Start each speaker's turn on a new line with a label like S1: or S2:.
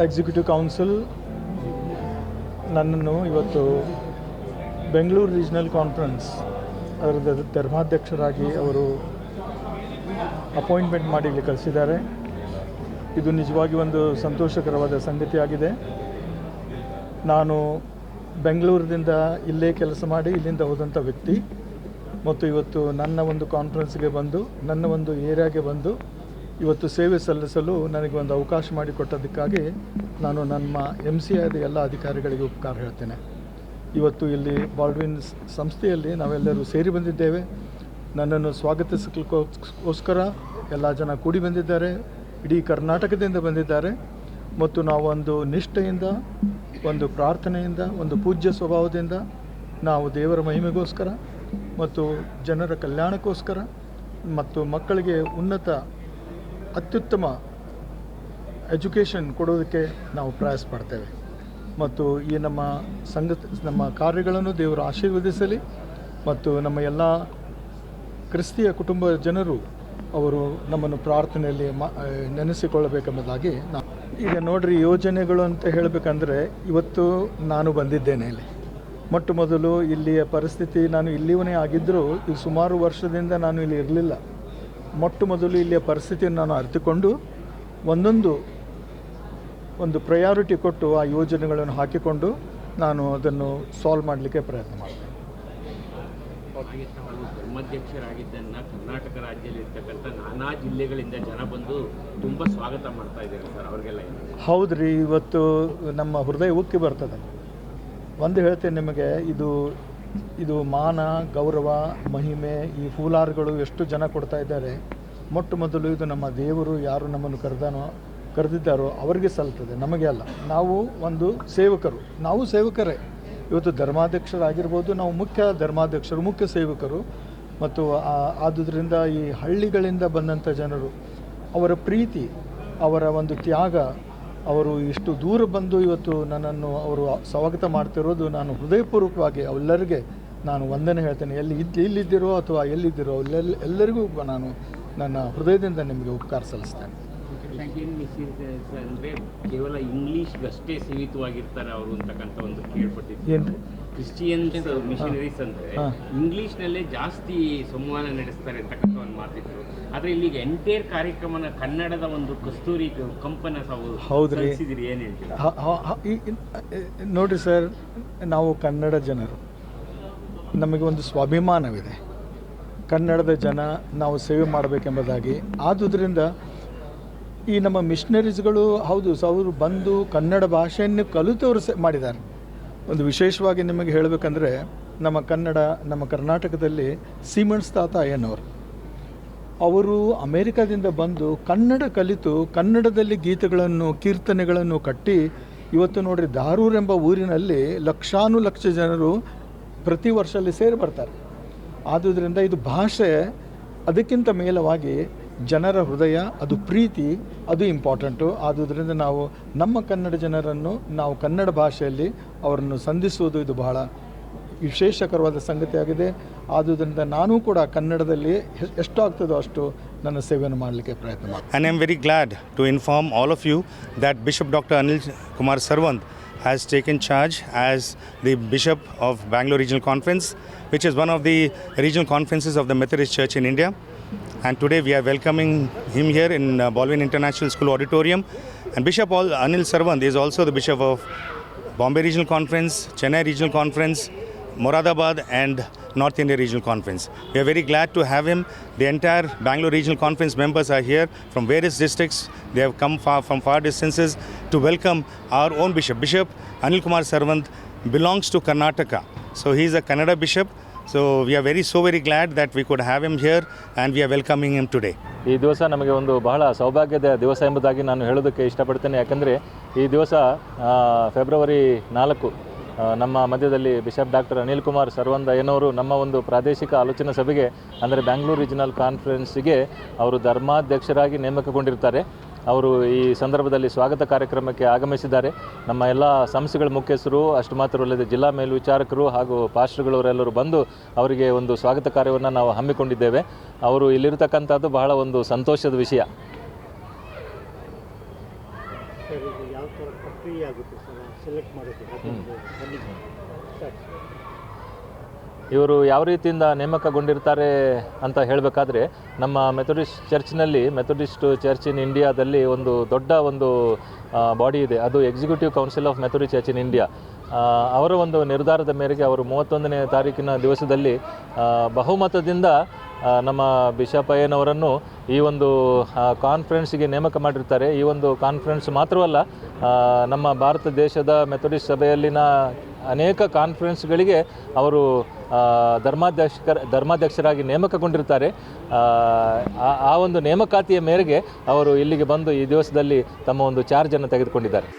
S1: Executive council ನನ್ನನ್ನು ಇವತ್ತು Bengaluru regional conference ಅದರ ಧರ್ಮಾಧ್ಯಕ್ಷರಾಗಿ ಅವರು ಅಪಾಯಿಂಟ್ಮೆಂಟ್ ಮಾಡಿ ಇಲ್ಲಿ ಕಳಿಸಿದ್ದಾರೆ. ಇದು ನಿಜವಾಗಿ ಒಂದು ಸಂತೋಷಕರವಾದ ಸಂಗತಿಯಾಗಿದೆ. ನಾನು ಬೆಂಗಳೂರಿನಿಂದ ಇಲ್ಲೇ ಕೆಲಸ ಮಾಡಿ ಇಲ್ಲಿಂದ ಹೋದಂಥ ವ್ಯಕ್ತಿ ಮತ್ತು ಇವತ್ತು ನನ್ನ ಒಂದು ಕಾನ್ಫರೆನ್ಸ್ಗೆ ಬಂದು ನನ್ನ ಒಂದು ಏರಿಯಾಗೆ ಬಂದು ಇವತ್ತು ಸೇವೆ ಸಲ್ಲಿಸಲು ನನಗೆ ಒಂದು ಅವಕಾಶ ಮಾಡಿಕೊಟ್ಟದಕ್ಕಾಗಿ ನಾನು ನಮ್ಮ MCIದ ಎಲ್ಲ ಅಧಿಕಾರಿಗಳಿಗೆ ಉಪಕಾರ ಹೇಳ್ತೇನೆ. ಇವತ್ತು ಇಲ್ಲಿ ಬಾಲ್ಡ್ವಿನ್ ಸಂಸ್ಥೆಯಲ್ಲಿ ನಾವೆಲ್ಲರೂ ಸೇರಿ ಬಂದಿದ್ದೇವೆ. ನನ್ನನ್ನು ಸ್ವಾಗತಿಸಲಿಕ್ಕೋಸ್ಕರ ಎಲ್ಲ ಜನ ಕೂಡಿ ಬಂದಿದ್ದಾರೆ. ಇಡೀ ಕರ್ನಾಟಕದಿಂದ ಬಂದಿದ್ದಾರೆ ಮತ್ತು ನಾವು ಒಂದು ನಿಷ್ಠೆಯಿಂದ, ಒಂದು ಪ್ರಾರ್ಥನೆಯಿಂದ, ಒಂದು ಪೂಜ್ಯ ಸ್ವಭಾವದಿಂದ ನಾವು ದೇವರ ಮಹಿಮೆಗೋಸ್ಕರ ಮತ್ತು ಜನರ ಕಲ್ಯಾಣಕ್ಕೋಸ್ಕರ ಮತ್ತು ಮಕ್ಕಳಿಗೆ ಉನ್ನತ ಅತ್ಯುತ್ತಮ ಎಜುಕೇಷನ್ ಕೊಡೋದಕ್ಕೆ ನಾವು ಪ್ರಯಾಸ ಪಡ್ತೇವೆ. ಮತ್ತು ಈ ನಮ್ಮ ಕಾರ್ಯಗಳನ್ನು ದೇವರು ಆಶೀರ್ವದಿಸಲಿ ಮತ್ತು ನಮ್ಮ ಎಲ್ಲ ಕ್ರಿಸ್ತಿಯ ಕುಟುಂಬ ಜನರು ಅವರು ನಮ್ಮನ್ನು ಪ್ರಾರ್ಥನೆಯಲ್ಲಿ ನೆನೆಸಿಕೊಳ್ಳಬೇಕೆಂಬುದಾಗಿ ನಾವು ಈಗ ನೋಡ್ರಿ, ಯೋಜನೆಗಳು ಅಂತ ಹೇಳಬೇಕಂದ್ರೆ ಇವತ್ತು ನಾನು ಬಂದಿದ್ದೇನೆ ಇಲ್ಲಿ. ಮೊಟ್ಟ ಮೊದಲು ಇಲ್ಲಿಯ ಪರಿಸ್ಥಿತಿ, ನಾನು ಇಲ್ಲಿವನೇ ಆಗಿದ್ದರೂ ಇದು ಸುಮಾರು ವರ್ಷದಿಂದ ನಾನು ಇಲ್ಲಿ ಇರಲಿಲ್ಲ. ಮೊಟ್ಟ ಮೊದಲು ಇಲ್ಲಿಯ ಪರಿಸ್ಥಿತಿಯನ್ನು ನಾನು ಅರಿತುಕೊಂಡು ಒಂದು ಪ್ರಯಾರಿಟಿ ಕೊಟ್ಟು ಆ ಯೋಜನೆಗಳನ್ನು ಹಾಕಿಕೊಂಡು ನಾನು ಅದನ್ನು ಸಾಲ್ವ್ ಮಾಡಲಿಕ್ಕೆ ಪ್ರಯತ್ನ ಮಾಡ್ತೇನೆ.
S2: ಧರ್ಮಾಧ್ಯಕ್ಷರಾಗಿದ್ದನ್ನು ಕರ್ನಾಟಕ ರಾಜ್ಯದಲ್ಲಿ ಇರ್ತಕ್ಕಂಥ ನಾನಾ ಜಿಲ್ಲೆಗಳಿಂದ ಜನ ಬಂದು ತುಂಬ ಸ್ವಾಗತ ಮಾಡ್ತಾ ಇದ್ದಾರೆ ಸರ್, ಅವ್ರಿಗೆಲ್ಲ.
S1: ಹೌದ್ರಿ, ಇವತ್ತು ನಮ್ಮ ಹೃದಯ ಉಕ್ಕಿ ಬರ್ತದೆ. ಒಂದು ಹೇಳ್ತೇನೆ ನಿಮಗೆ, ಇದು ಮಾನ, ಗೌರವ, ಮಹಿಮೆ, ಈ ಫೂಲಾರ್ಗಳು ಎಷ್ಟು ಜನ ಕೊಡ್ತಾ ಇದ್ದಾರೆ. ಮೊಟ್ಟ ಮೊದಲು ಇದು ನಮ್ಮ ದೇವರು ಯಾರು ನಮ್ಮನ್ನು ಕರೆದಿದ್ದಾರೋ ಅವರಿಗೆ ಸಲ್ತದೆ, ನಮಗೆ ಅಲ್ಲ. ನಾವು ಒಂದು ಸೇವಕರು, ನಾವು ಸೇವಕರೇ. ಇವತ್ತು ಧರ್ಮಾಧ್ಯಕ್ಷರಾಗಿರ್ಬೋದು, ನಾವು ಮುಖ್ಯ ಧರ್ಮಾಧ್ಯಕ್ಷರು, ಮುಖ್ಯ ಸೇವಕರು. ಮತ್ತು ಆದುದರಿಂದ ಈ ಹಳ್ಳಿಗಳಿಂದ ಬಂದಂಥ ಜನರು, ಅವರ ಪ್ರೀತಿ, ಅವರ ಒಂದು ತ್ಯಾಗ, ಅವರು ಇಷ್ಟು ದೂರ ಬಂದು ಇವತ್ತು ನನ್ನನ್ನು ಅವರು ಸ್ವಾಗತ ಮಾಡ್ತಿರೋದು, ನಾನು ಹೃದಯಪೂರ್ವಕವಾಗಿ ಅವರೆಲ್ಲರಿಗೆ ನಾನು ವಂದನೆ ಹೇಳ್ತೇನೆ. ಇಲ್ಲಿದ್ದಿರೋ ಅಥವಾ ಎಲ್ಲಿದ್ದಿರೋ ಎಲ್ಲರಿಗೂ ನಾನು ನನ್ನ ಹೃದಯದಿಂದ ನಿಮಗೆ ಉಪಕಾರ ಸಲ್ಲಿಸ್ತೇನೆ.
S2: ಅಂದರೆ ಕೇವಲ ಇಂಗ್ಲೀಷ್ಗಷ್ಟೇ ಸೀಮಿತವಾಗಿರ್ತಾರೆ ಅವರು ಅಂತಕ್ಕಂಥ ಒಂದು ಕೇಳ್ಪಟ್ಟಿದ್ದು.
S1: ಏನು
S2: ಕ್ರಿಶ್ಚಿಯನ್ಸ್ ಮಿಷನರೀಸ್ ಅಂದರೆ ಇಂಗ್ಲೀಷ್ನಲ್ಲೇ ಜಾಸ್ತಿ ಸಂವಹನ ನಡೆಸ್ತಾರೆ ಅಂತಕ್ಕಂಥ ಒಂದು ಮಾತಿತ್ತು. ಆದರೆ ಇಲ್ಲಿಗೆ ಎಂಟೈರ್ ಕಾರ್ಯಕ್ರಮನ ಕನ್ನಡದ ಒಂದು ಕಸ್ತೂರಿ ಕಂಪನ
S1: ಹೌದ್ರಿ.
S2: ಏನು ಹೇಳ್ತೀರಾ?
S1: ನೋಡಿರಿ ಸರ್, ನಾವು ಕನ್ನಡ ಜನರು, ನಮಗೆ ಒಂದು ಸ್ವಾಭಿಮಾನವಿದೆ. ಕನ್ನಡದ ಜನ ನಾವು ಸೇವೆ ಮಾಡಬೇಕೆಂಬುದಾಗಿ. ಆದುದರಿಂದ ಈ ನಮ್ಮ ಮಿಷನರೀಸ್ಗಳು ಹೌದು, ಅವರು ಬಂದು ಕನ್ನಡ ಭಾಷೆಯನ್ನು ಕಲಿತವರು ಮಾಡಿದ್ದಾರೆ. ಒಂದು ವಿಶೇಷವಾಗಿ ನಿಮಗೆ ಹೇಳಬೇಕಂದ್ರೆ, ನಮ್ಮ ಕರ್ನಾಟಕದಲ್ಲಿ ಸೀಮಣ್ಸ್ ತಾತ ಅಯ್ಯನವರು, ಅವರು ಅಮೇರಿಕಾದಿಂದ ಬಂದು ಕನ್ನಡ ಕಲಿತು ಕನ್ನಡದಲ್ಲಿ ಗೀತೆಗಳನ್ನು, ಕೀರ್ತನೆಗಳನ್ನು ಕಟ್ಟಿ ಇವತ್ತು ನೋಡ್ರಿ, ಧಾರೂರ್ ಎಂಬ ಊರಿನಲ್ಲಿ ಲಕ್ಷಾನುಲಕ್ಷ ಜನರು ಪ್ರತಿ ವರ್ಷ ಅಲ್ಲಿ ಸೇರಿ ಬರ್ತಾರೆ. ಆದುದರಿಂದ ಇದು ಭಾಷೆ, ಅದಕ್ಕಿಂತ ಮೇಲವಾಗಿ ಜನರ ಹೃದಯ, ಅದು ಪ್ರೀತಿ, ಅದು ಇಂಪಾರ್ಟೆಂಟು. ಆದುದರಿಂದ ನಾವು ನಮ್ಮ ಕನ್ನಡ ಜನರನ್ನು ನಾವು ಕನ್ನಡ ಭಾಷೆಯಲ್ಲಿ ಅವರನ್ನು ಸಂಧಿಸುವುದು ಇದು ಬಹಳ ವಿಶೇಷಕರವಾದ ಸಂಗತಿಯಾಗಿದೆ. ಆದುದರಿಂದ ನಾನು ಕೂಡ ಕನ್ನಡದಲ್ಲಿ ಎಷ್ಟು ಆಗ್ತದೋ ಅಷ್ಟು ನನ್ನ ಸೇವೆಯನ್ನು ಮಾಡಲಿಕ್ಕೆ ಪ್ರಯತ್ನ ಮಾಡ್ತೀನಿ.
S3: And I am very glad to inform all of you that Bishop Dr. Anil Kumar Sarvant has taken charge as the Bishop of Bangalore Regional Conference, which is one of the regional conferences of the Methodist Church in India. And today we are welcoming him here in Baldwin International School Auditorium. And Bishop Anil Sarvant is also the Bishop of Bombay Regional Conference, Chennai Regional Conference, Moradabad and North India Regional Conference. We are very glad to have him. The entire Bangalore Regional Conference members are here from various districts. They have come from far distances to welcome our own Bishop. Bishop Anil Kumar Sarvant belongs to Karnataka. So he is a Kannada Bishop. So we are very glad that we could have him here and we are welcoming him today.
S4: ಈ ದಿವಸ ನಮಗೆ ಒಂದು ಬಹಳ ಸೌಭಾಗ್ಯದ ದಿವಸ ಎಂಬುದಾಗಿ ನಾನು ಹೇಳೋದಕ್ಕೆ ಇಷ್ಟಪಡ್ತೇನೆ. ಯಾಕಂದರೆ ಈ ದಿವಸ ಫೆಬ್ರವರಿ 4 ನಮ್ಮ ಮಧ್ಯದಲ್ಲಿ ಬಿಷಪ್ ಡಾಕ್ಟರ್ ಅನಿಲ್ ಕುಮಾರ್ ಸರ್ವಂದ್ ಅಯ್ಯನವರು ನಮ್ಮ ಒಂದು ಪ್ರಾದೇಶಿಕ ಆಲೋಚನಾ ಸಭೆಗೆ ಅಂದರೆ ಬ್ಯಾಂಗ್ಳೂರು ರೀಜನಲ್ ಕಾನ್ಫರೆನ್ಸ್ಗೆ ಅವರು ಧರ್ಮಾಧ್ಯಕ್ಷರಾಗಿ ನೇಮಕಗೊಂಡಿರ್ತಾರೆ. ಅವರು ಈ ಸಂದರ್ಭದಲ್ಲಿ ಸ್ವಾಗತ ಕಾರ್ಯಕ್ರಮಕ್ಕೆ ಆಗಮಿಸಿದ್ದಾರೆ. ನಮ್ಮ ಎಲ್ಲ ಸಂಸ್ಥೆಗಳ ಮುಖ್ಯಸ್ಥರು, ಅಷ್ಟು ಮಾತ್ರವಲ್ಲದೆ ಜಿಲ್ಲಾ ಮೇಲ್ವಿಚಾರಕರು ಹಾಗೂ ಪಾಸ್ಟರ್ಗಳವರೆಲ್ಲರೂ ಬಂದು ಅವರಿಗೆ ಒಂದು ಸ್ವಾಗತ ಕಾರ್ಯವನ್ನು ನಾವು ಹಮ್ಮಿಕೊಂಡಿದ್ದೇವೆ. ಅವರು ಇಲ್ಲಿರ್ತಕ್ಕಂಥದ್ದು ಬಹಳ ಒಂದು ಸಂತೋಷದ ವಿಷಯ.
S5: ಪ್ರಕ್ರಿಯೆ ಆಗುತ್ತೆ ಸರ್ ಸೆಲೆಕ್ಟ್ ಮಾಡೋಕ್ಕೆ?
S4: ಇವರು ಯಾವ ರೀತಿಯಿಂದ ನೇಮಕಗೊಂಡಿರ್ತಾರೆ ಅಂತ ಹೇಳಬೇಕಾದ್ರೆ, ನಮ್ಮ ಮೆಥೋಡಿಸ್ಟ್ ಚರ್ಚ್ನಲ್ಲಿ, ಮೆಥೋಡಿಸ್ಟ್ ಚರ್ಚ್ ಇನ್ ಇಂಡಿಯಾದಲ್ಲಿ ಒಂದು ದೊಡ್ಡ ಒಂದು ಬಾಡಿ ಇದೆ, ಅದು executive council of methodist church in India. ಅವರ ಒಂದು ನಿರ್ಧಾರದ ಮೇರೆಗೆ ಅವರು 31ನೇ ತಾರೀಕಿನ ದಿವಸದಲ್ಲಿ ಬಹುಮತದಿಂದ ನಮ್ಮ ಬಿಷಪ್ ಅಯ್ಯನವರನ್ನು ಈ ಒಂದು ಕಾನ್ಫರೆನ್ಸ್ಗೆ ನೇಮಕ ಮಾಡಿರ್ತಾರೆ. ಈ ಒಂದು ಕಾನ್ಫರೆನ್ಸ್ ಮಾತ್ರವಲ್ಲ, ನಮ್ಮ ಭಾರತ ದೇಶದ ಮೆಥೋಡಿಸ್ಟ್ ಸಭೆಯಲ್ಲಿನ ಅನೇಕ ಕಾನ್ಫರೆನ್ಸ್ಗಳಿಗೆ ಅವರು ಧರ್ಮಾಧ್ಯಕ್ಷರಾಗಿ ನೇಮಕಗೊಂಡಿರ್ತಾರೆ. ಆ ಒಂದು ನೇಮಕಾತಿಯ ಮೇರೆಗೆ ಅವರು ಇಲ್ಲಿಗೆ ಬಂದು ಈ ದಿವಸದಲ್ಲಿ ತಮ್ಮ ಒಂದು ಚಾರ್ಜನ್ನು ತೆಗೆದುಕೊಂಡಿದ್ದಾರೆ.